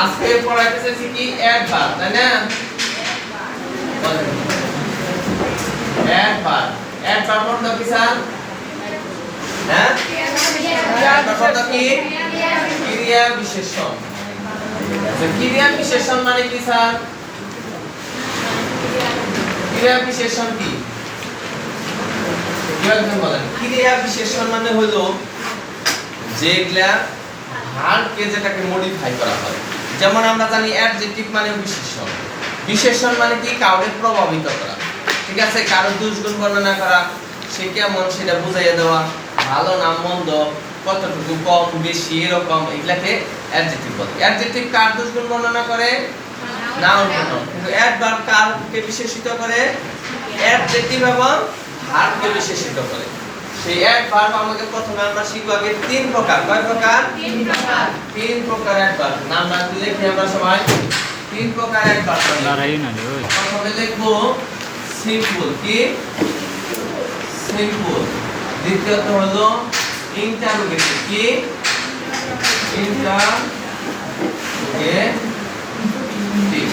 আজকে পড়াইতেছি কি অ্যাডভার্ব, তাই না? অ্যাডভার্ব, অ্যাডভার্ব অর্থ কি স্যার? হ্যাঁ, অ্যাডভার্ব অর্থ কি? ক্রিয়া বিশেষণ। তো ক্রিয়া বিশেষণ মানে কি স্যার? ক্রিয়া বিশেষণ কি? একজন বলেন। ক্রিয়া বিশেষণ মানে হলো যেগুলা ভার্বকে যেটাকে মডিফাই করা হয়। যেমন আমরা জানি অ্যাডজেক্টিভ মানে বিশেষণ। বিশেষণ মানে কি? কাউকে প্রভাবিত করা, ঠিক আছে? কারো দুষ্গুণ বর্ণনা করা, সে কেমন সেটা বুঝাইয়া দেওয়া, ভালো না মন্দ, কতটুকু কম বেশি এরকম, এগুলাকে অ্যাডজেক্টিভ বলে। অ্যাডজেক্টিভ কার দুষ্গুণ বর্ণনা করে? Noun pronoun. কিন্তু অ্যাডভার্ব কারকে বিশেষিত করে? অ্যাডজেক্টিভ এবং ভার্বকে বিশেষিত করে। সেই অ্যাডভার্ব আমাকে প্রথমে আমরা শিখব আগে তিন প্রকার। কয় প্রকার? তিন প্রকার। তিন প্রকার অ্যাডভার্ব নামটা লিখি আমরা সবাই। তিন প্রকার অ্যাডভার্ব লড়াই না রে ওই। প্রথমে লিখব সিম্পল। কি? সিম্পল। দ্বিতীয়ত হলো ইন্টারোগেটিভ। কি? ইন্টারোগেটিভ।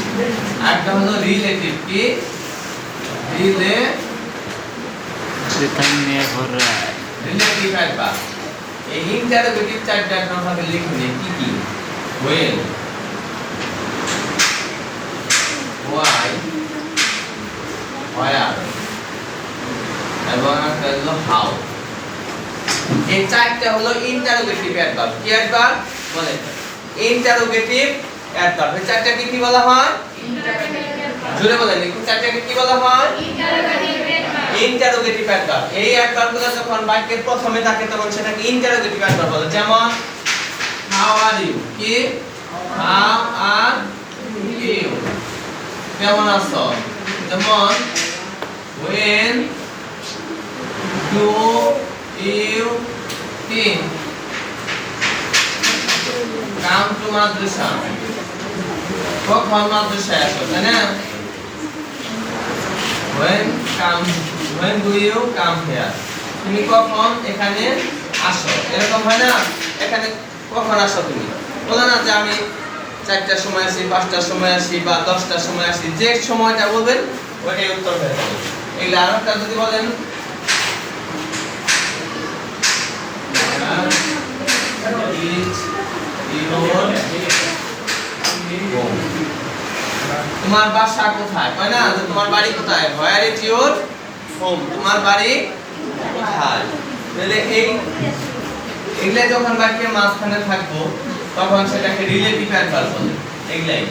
আরেকটা হলো রিলেটিভ। কি? Relative adverb. এই ইন্টারোগেটিভ চারটা অ্যাডভার্ব ভাবে লিখে নিই কি কি? when, why, where এবং একটা হলো how। এই চারটা হলো ইন্টারোগেটিভ অ্যাডভার্ব। কি অ্যাডভার্ব বলে? Interrogative adverb. এই চারটাকে কি বলা হয়? Interrogative adverb. জোরে বলেন, এই চারটাকে কি বলা হয়? Interrogative adverb. Interrogative adverb. এই অ্যাডভার্বগুলো যখন বাক্যের প্রথমে থাকে তখন সেটাকে ইন্টারোগেটিভ অ্যাডভার্ব বলে। যেমন how are you? কি? how are you? কেমন আছো? যেমন when do you think come to madrasa? কখন মাদ্রাসায় আসো, তাই না? when do you come here? তুমি কখন এখানে আসো? এরকম হয় না? এখানে কখন আসো তুমি? বলো না যে আমি 4টার সময় আসি, 5টার সময় আসি বা 10টার সময় আসি। যে সময়টা বলবেন ওইটাই উত্তর হয়ে যাবে। এগুলো আরেকটা যদি বলেন তোমার বাসা কোথায়? হয় না যে তোমার বাড়ি কোথায়? where is your home? তোমার বাড়ি কোথায়? তাহলে এগুলা যখন বাক্যের মাঝখানে থাকবো তখন সেটাকে রিলেটিভ অ্যাডভার্ব বলে। এগুলাই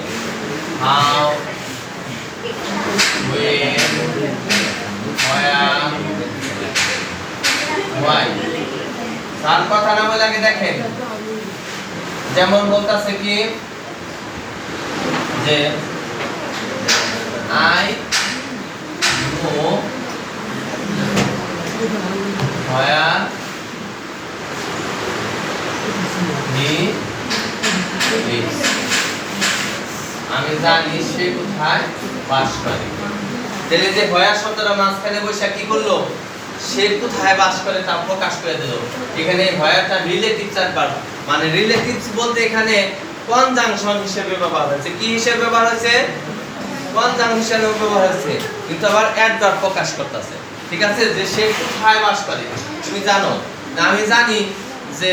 how, when, where, why। তার কথা না বলে আগে দেখেন। যেমন বলতাছে কি যে I know where he lives। আমি জানি সে কোথায় বাস করে। তাহলে যে ভয়া শব্দটা মাঝখানে বসে কি করলো? সে কোথায় বাস করে তা প্রকাশ করে দিল। এখানে ভয়াটা রিলেটিভ অ্যাডভার্ব, মানে রিলেটিভস বলতে এখানে কনজাংশন হিসেবে ব্যবহার হয়েছে। কি হিসেবে ব্যবহার হয়েছে? কনজাংশন হিসেবে ব্যবহার হয়েছে, কিন্তু আবার অ্যাডভার্ব প্রকাশ করতেছে। ঠিক আছে, যে সে কোথায় বাস করে তুমি জানো না? আমি জানি যে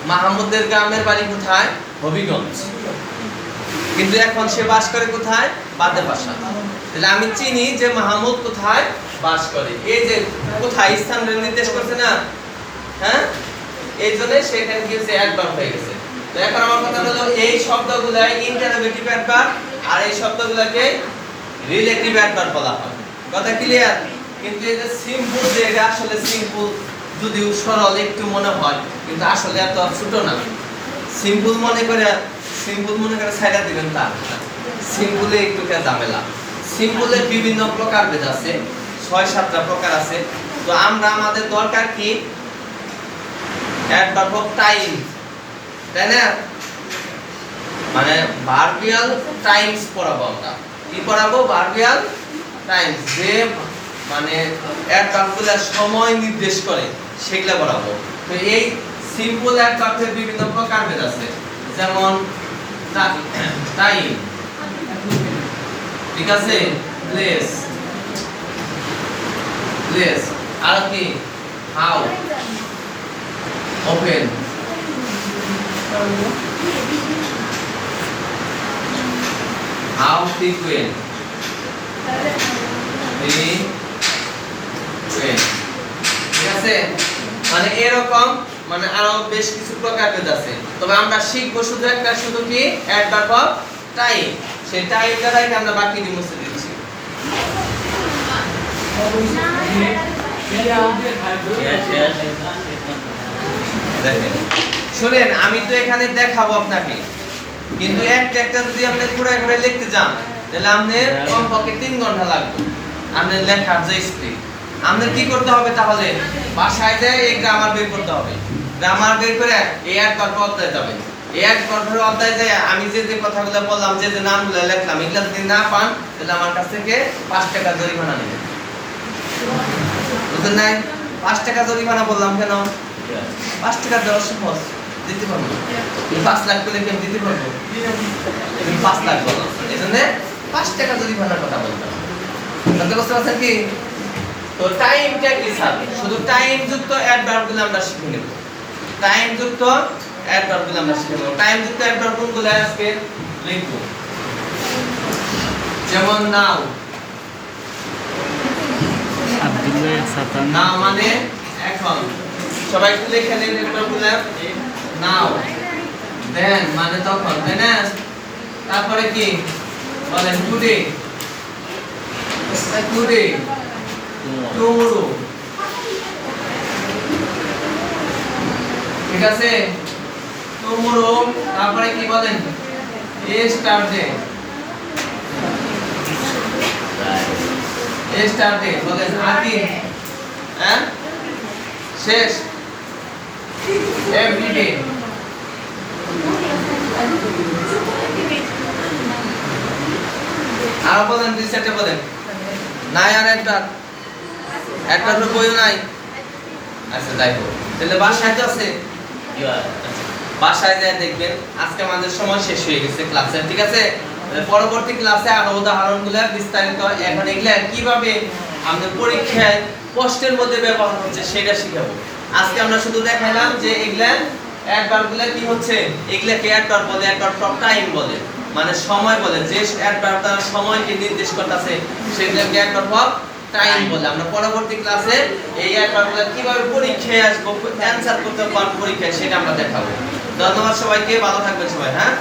মাহমুদের গ্রামের বাড়ি কোথায়? হবিগঞ্জ, কিন্তু এখন সে বাস করে কোথায়? বাদে বাসা। তাহলে আমি চিনি যে মাহমুদ কোথায় বাস করে। এই যে কোথায় স্থান নির্দেশ করছে না? হ্যাঁ, এই জন্য সেখানে কি হচ্ছে? অ্যাডভার্ব হয়ে গেছে। তো এখন আমার কথা হলো এই শব্দগুলো ইন্টারোগেটিভ অ্যাডভার্ব আর এই শব্দগুলোকে রিলেটিভ অ্যাডভার্ব বলা হয়। কথা ক্লিয়ার? কিন্তু এই যে সিম্পল, যে এটা আসলে সিম্পল যদিও সরল একটু মনে হয়, কিন্তু আসলে এত ছোট না। সিম্পল মনে করে সাইডা দিবেন তা না। সিম্পলে একটু ঝামেলা। সিম্পলের বিভিন্ন প্রকার ভেদ আছে, 6-7টা প্রকার আছে। তো আমরা আমাদের দরকার কি? অ্যাডভার্ব অফ টাইম, তাই না? মানে ভার্বিয়াল টাইমস পড়াবো আমরা। কি পড়াবো? ভার্বিয়াল টাইমস, যে মানে অ্যাডভার্বগুলো সময় নির্দেশ করে সেগুলা পড়াবো। তো এই সিম্পল অ্যাডভার্বের বিভিন্ন প্রকারভেদ আছে। যেমন টাইম, ঠিক আছে, প্লেস, প্লেস, আর কি হাউ, ওপেন, হাউ ফ্রিকুয়েন্ট, ঠিক আছে। মানে এরকম মানে আরো বেশ কিছু প্রকারভেদ আছে, তবে আমরা শিখবো শুধু একটা, শুধু কি অ্যাডভার্ব অফ টাইম। সেই টাইম দ্বারাই আমরা বাকি দিয়ে মুছে দিচ্ছি। দেখেন শুনেন, আমি তো এখানে দেখাবো আপনাকে, কিন্তু একটা একটা যদি আপনি পুরো করে লিখতে যান তাহলে আপনার কমপক্ষে 3 ঘন্টা লাগবে আপনার লেখার যে স্পিড। আমাদের কি করতে হবে তাহলে, বাসায় যেয়ে এই গ্রামার বের করতে হবে। গ্রামার বের করে এই অ্যাডভার্ব অধ্যায়ে যাবেন। এই অ্যাডভার্ব অধ্যায়ে যায় আমি যে যে কথাগুলো বললাম, যে যে নামগুলো লিখলাম, এগুলো যদি না পান তাহলে আমার কাছ থেকে 5 টাকা জরিমানা নেবেন। বুঝলেন নাই? 5 টাকা জরিমানা বললাম কেন? 5 টাকা দেওয়া সহজ, দিতে পারবো। 5 লাখ করে কেন দিতে পারবো? 5 লাখ বললাম, এই জন্য 5 টাকা জরিমানার কথা বলতাম। বুঝতে পারছেন কি? তো টাইমটা কি স্যার? শুধু টাইম যুক্ত অ্যাডভার্ব গুলো আমরা শিখে নেব। টাইম যুক্ত অ্যাডভার্ব গুলো আমরা শিখে নেব। টাইম যুক্ত অ্যাডভার্ব কোনগুলো আজকে লিখব? যেমন নাও, আব্দুল্লাহ সাতান, নাও মানে এখন। সবাই একটু লিখে নেন অ্যাডভার্বগুলো। নাও, দেন মানে তখন, তাই না? তারপরে কি বলেন? টুডে, টুডে, টুমরো, ঠিক আছে, টুমরো। তারপরে কি বলেন? ইয়েস্টারডে, ইয়েস্টারডে বলেন। আর কি? হ্যাঁ, শেষ, এভরিডে, আর বলেন, দুই চারটে বলেন। নাই আর একটা তো বইও নাই। আচ্ছা যাই হোক, তাহলে বাসায় তো আছে, বাসায় যায় দেখবেন। আজকে আমাদের সময় শেষ হয়ে গেছে ক্লাসে, ঠিক আছে। পরবর্তী ক্লাসে আরো উদাহরণগুলো বিস্তারিত, এখন এগুলা কিভাবে আমাদের পরীক্ষায় প্রশ্নের মধ্যে ব্যবহার হচ্ছে সেটা শিখাবো। আজকে আমরা শুধু দেখাইলাম যে এগুলা অ্যাডভার্বগুলো কি হচ্ছে, এগুলাকে অ্যাডভার্ব বলে, অ্যাডভার্ব অফ টাইম বলে, মানে সময় বলে। যে অ্যাডভার্ব তার সময়কে নির্দেশ করতেছে সেগুলোকে অ্যাডভার্ব অফ টাইম বলে। আমরা পরবর্তী ক্লাসে এই অ্যাডভার্বগুলো কিভাবে পরীক্ষায় আসবো, অ্যানসার করতে পারবো পরীক্ষায়, সেটা আমরা দেখাবো। ধন্যবাদ সবাইকে, ভালো থাকবেন সবাই, হ্যাঁ।